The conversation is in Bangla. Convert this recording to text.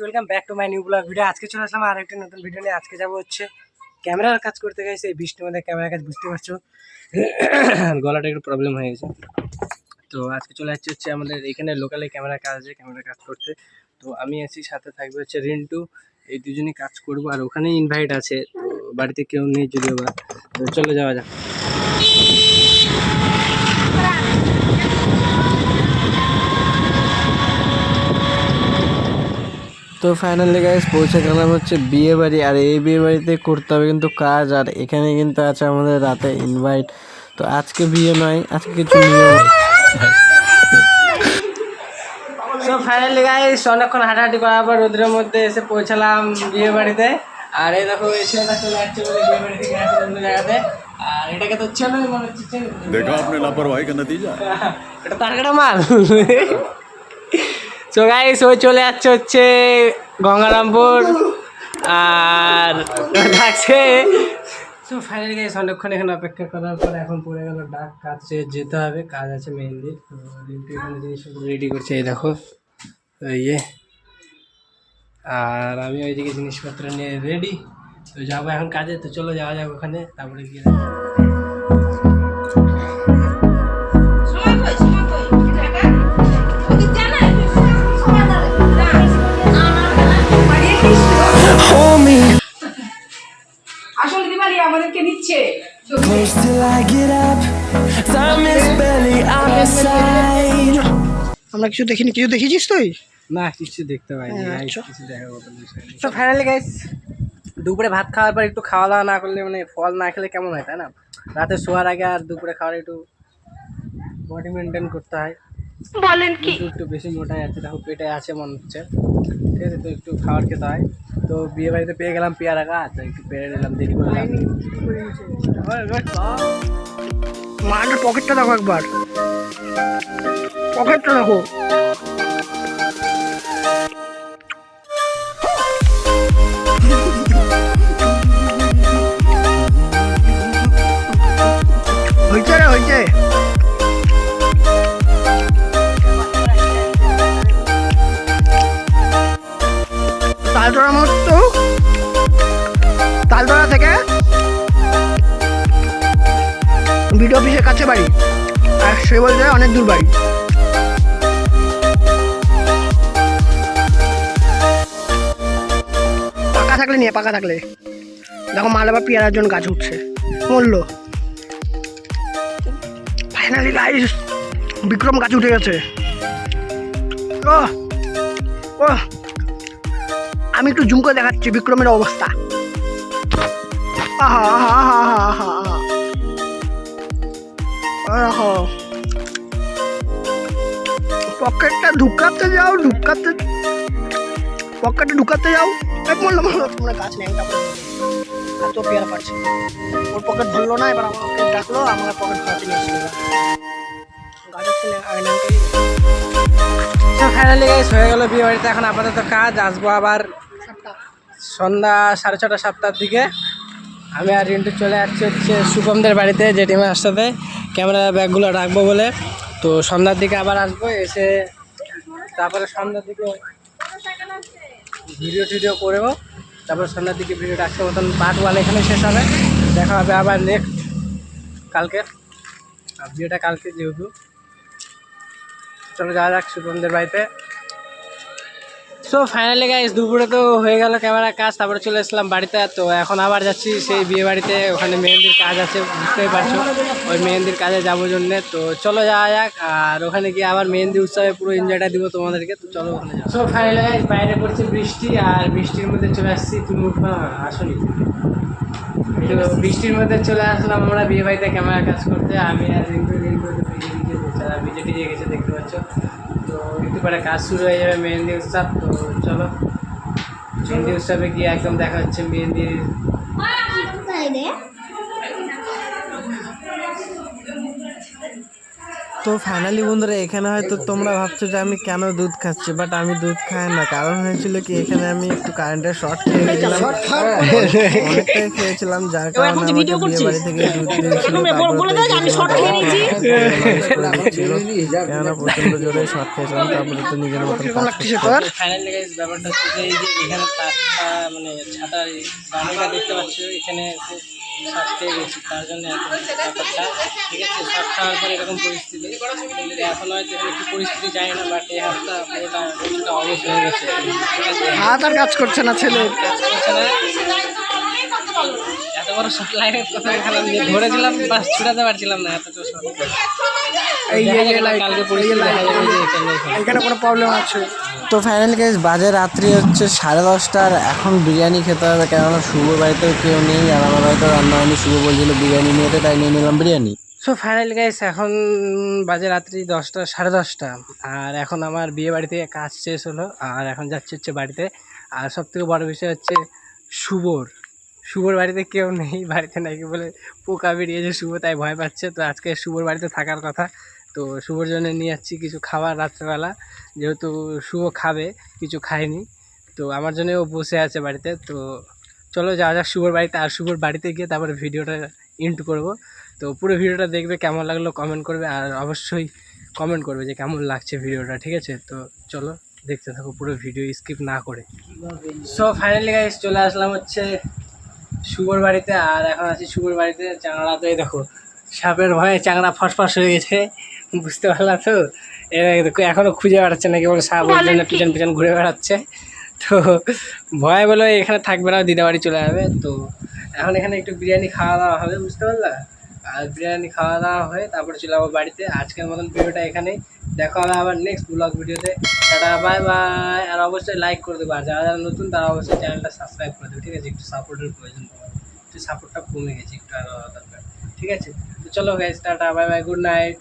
Welcome back to my new blog video. আজকে চলে আসলাম আর একটা নতুন ভিডিও নিয়ে। আজকে যাবো হচ্ছে ক্যামেরার কাজ করতে গেছে, এই বৃষ্টির মধ্যে ক্যামেরার কাজ, বুঝতে পারছো গলাটা একটু প্রবলেম হয়ে গেছে। তো আজকে চলে যাচ্ছে হচ্ছে আমাদের এখানে লোকালে ক্যামেরার কাজ আছে, ক্যামেরার কাজ করতে। তো আমি আছি, সাথে থাকবে হচ্ছে রিন্টু, এই দুজনই কাজ করবো। আর ওখানে ইনভাইট আছে, তো বাড়িতে কেউ নেই যদিও বা। তো চলে যাওয়া যাক। তো ফাইনালি গাইস পৌঁছে গেলাম হচ্ছে বিয়ে বাড়ি। আর এই বিয়ে বাড়িতে করতে হবে কিন্তু কাজ, আর এখানে কিন্তু আছে আমাদের রাতে ইনভাইট। তো আজকে বিয়ে নয়, আজকে কিছু নিয়ম। সো ফাইনালি গাইস অনেকক্ষণ হাঁটাহাঁটি করার পর রোদ্রের মধ্যে এসে পৌঁছালাম বিয়ে বাড়িতে। আর এই দেখো এই ছেলেটা চলে যাচ্ছে বলে বিয়ে বাড়ি থেকে আসছে অন্য জায়গাতে। আর এটাকে তো ছেলেই মনে হচ্ছে, देखा आपने लापरवाही का नतीजा। এটা তার কাটা মাল। সো গাইস ওই চলে যাচ্ছে হচ্ছে গঙ্গারামপুর আর থাকছে। সো ফাইনালি গাইস অনেকক্ষণ এখানে অপেক্ষা করার পর এখন পড়ে গেল ডাক, কাজে যেতে হবে, কাজ আছে মেহেন্দির। তো এখানে জিনিসগুলো রেডি করছে, এই দেখো ইয়ে। আর আমি ওইদিকে জিনিসপত্র নিয়ে রেডি, তো যাবো এখন কাজে। তো চলো যাওয়া যাক ওখানে, তারপরে গিয়ে আমরা কিছু দেখিনি। কিছু দেখেছিস তুই? না কিছু দেখতে পাইনি, আচ্ছা। কিছু দেখার মতো বিষয় নেই। তো ফাইনালি গাইস দুপুরে ভাত খাওয়ার পর একটু খাওয়া দাওয়া না করলে, মানে ফল না খেলে কেমন হয়, তাই না? রাতে শোয়ার আগে আর দুপুরে খাওয়ার একটু বডি মেনটেন করতে হয়। বলেন কি একটু বেশি মোটাই আছে, দেখো পেটে আছে মনে হচ্ছে, ঠিক আছে? তো একটু খাবার খেতে হয়। তো বিয়ে বাড়িতে পেয়ে গেলাম পেয়ারা গাছ, একটু পেরে নিলাম, দেরি করলাম। মাটার পকেটটা দেখো একবার, পকেটটা দেখো। হয়েছে রে, হয়েছে। তালতলা মতো, তালতলা থেকে বিডিও অফিসের কাছে বাড়ি, আর সে বলছে অনেক দূর বাড়ি। পাকা থাকলে নিয়ে, পাকা থাকলে দেখো মাল আবার পেয়ারার জন্য গাছ উঠছে, মরলো। ফাইনালি গাইস বিক্রম গাছ উঠে গেছে। ও ও আমি একটু জুম করে দেখাচ্ছি বিক্রমের অবস্থা। আহা আহা আহা আহা আহা, পকেটটা ঢুকাতে যাও, ঢুকাতে পকেটে ঢুকাতে যাও। এক মনে তোমরা গাছ নেই, এত পেয়ারা পাচ্ছে, ওর পকেট ভরলো না। এবার আমাকে ডাকলো, আমার পকেট ভরাতে নিয়ে আসলো। ফাইনালি গাইস হয়ে গেল বিয়ে বাড়িতে। এখন আপাতত কাজ, আসবো আবার সন্ধ্যা 6:30 7টার দিকে। আমি আর রিন্টু চলে যাচ্ছি হচ্ছে শুভমদের বাড়িতে, জেঠিমার সাথে ক্যামেরা ব্যাগগুলো রাখবো বলে। তো সন্ধ্যার দিকে আবার আসবো, এসে তারপরে সন্ধ্যার দিকে ভিডিও করবো। তারপরে সন্ধ্যার দিকে ভিডিওটা আজকের মতন পার্ট 1 এখানে শেষ হবে। দেখা হবে আবার নেক্সট কালকে, আর ভিডিওটা কালকে যেহেতু। চলো যাওয়া যাক শুভমদের বাড়িতে। সো ফাইনালি গাইস দুপুরে তো হয়ে গেল ক্যামেরার কাজ, তারপরে চলে আসলাম বাড়িতে। তো এখন আবার যাচ্ছি সেই বিয়ে বাড়িতে, ওখানে মেহেন্দির কাজ আছে, বুঝতেই পারছো, ওই মেহেন্দির কাজে যাবো জন্যে। তো চলো যাওয়া যাক, আর ওখানে গিয়ে আবার মেহেন্দি উৎসবে পুরো এনজয়টা দিব তোমাদেরকে। তো চলো ওখানে যাও। সো ফাইনালি গাইস বাইরে পড়ছে বৃষ্টি, আর বৃষ্টির মধ্যে চলে আসছি। তুমি আসনি, তো বৃষ্টির মধ্যে চলে আসলাম আমরা বিয়ে বাড়িতে ক্যামেরা কাজ করতে। আমি আর রিন্টু ভিজে টিজে গেছে, দেখতে পাচ্ছ। তো একটু পরে কাজ শুরু হয়ে যাবে মেহেন্দি উৎসব। তো চলো মেহেন্দি উৎসবে গিয়ে একদম দেখা হচ্ছে মেহেন্দি। তো ফাইনালি বন্ধুরা এখানে হয়তো তোমরা ভাবছো যে আমি কেন দুধ খাচ্ছি, বাট আমি দুধ খাই না। কারণ হয়েছিল কি, এখানে আমি একটু কারেন্টের শর্ট খেয়ে গেছিলাম, অনেকটাই খেয়েছিলাম, যার কারণে আমাকে বিয়ে বাড়ি থেকে দুধ দিয়েছিল। কেননা প্রচন্ড জোরে শর্ট খেয়েছিলাম, তারপরে তো নিজের মতন কাজ করছি। ফাইনালি গাইস ব্যাপারটা হচ্ছে যে এই যে এখানে তারটা মানে ছাতার বানিটা দেখতে পাচ্ছ, এখানে শর্ট খেয়ে গেছি, তার জন্য এখন ব্যাপারটা ঠিক আছে। শর্ট খাওয়ার পর এরকম পরিস্থিতি, এখন হয়তো এখানে কি পরিস্থিতি জানি না, বাট এই হাতটা পুরোটা কিছুটা অবশ হয়ে গেছে, ঠিক আছে। হাত আর কাজ করছে না ছেলে। কাজ করছে না, এত বড় শর্ট লাইনের কথা খেলাম যে ধরে দিলাম, বাস ছুটাতে পারছিলাম না এতটা শর্ট। এই কালকে পরিস্থিতি দেখা যাবে যে এখানে এখানে কোনো প্রবলেম আছে। তো ফাইনালি গাইস বাজে রাত্রি হচ্ছে 10:30, আর এখন বিরিয়ানি খেতে হবে, কেননা শুভ বাড়িতেও কেউ নেই, আর আমার হয়তো রান্না হয়নি। শুভ বলছিল বিরিয়ানি নিয়ে, তাই নিয়ে নিলাম বিরিয়ানি। সো ফাইনালি গাইস এখন বাজে রাত্রি 10টা 10:30, আর এখন আমার বিয়ে বাড়ি থেকে কাজ শেষ হলো, আর এখন যাচ্ছে হচ্ছে বাড়িতে। আর সব থেকে বড় বিষয় হচ্ছে শুভর বাড়িতে কেউ নেই, বাড়িতে নাকি বলে পোকা বেরিয়েছে শুভ, তাই ভয় পাচ্ছে। তো আজকে শুভর বাড়িতে থাকার কথা, তো শুভর জন্য নিয়ে যাচ্ছি কিছু খাবার রাত্রেবেলা, যেহেতু শুভ খাবে, কিছু খায়নি, তো আমার জন্য ও বসে আছে বাড়িতে। তো চলো যাওয়া যাক শুভর বাড়িতে, আর শুভর বাড়িতে গিয়ে তারপরে ভিডিওটা এন্ড করব। তো পুরো ভিডিওটা দেখবে, কেমন লাগলো কমেন্ট করবে, আর অবশ্যই কমেন্ট করবে যে কেমন লাগছে ভিডিওটা, ঠিক আছে। তো চলো দেখতে থাকো পুরো ভিডিও স্কিপ না করে। সো ফাইনালি গাইস চলে আসলাম হচ্ছে শুভর বাড়িতে, আর এখন আছি শুভর বাড়িতে। চাংড়া তো এই দেখো সাপের ভয়ে চাংড়া ফসফস হয়ে গেছে, বুঝতে পারলাম তো। এখনও খুঁজে বেড়াচ্ছে নাকি বলে, সাপ ওর জন্য পিছন পিছন ঘুরে বেড়াচ্ছে। তো ভয় বলে এখানে থাকবে না, দিদা বাড়ি চলে যাবে। তো এখন এখানে একটু বিরিয়ানি খাওয়া দাওয়া হবে, বুঝতে পারলা। আর বিরিয়ানি খাওয়া দাওয়া হয়ে তারপরে চলে যাবো বাড়িতে। আজকের মতন ভিডিওটা এখানেই, দেখা হবে আবার নেক্সট ব্লগ ভিডিওতে। টাটা বাই বাই। আর অবশ্যই লাইক করে দেবো, আর যারা যারা নতুন তারা অবশ্যই চ্যানেলটা সাবস্ক্রাইব করে দেবে, ঠিক আছে। একটু সাপোর্টের প্রয়োজন তোমার, একটু সাপোর্টটা কমে গেছে, একটু আরও দরকার, ঠিক আছে। তো চলো guys, tata bye by, good night.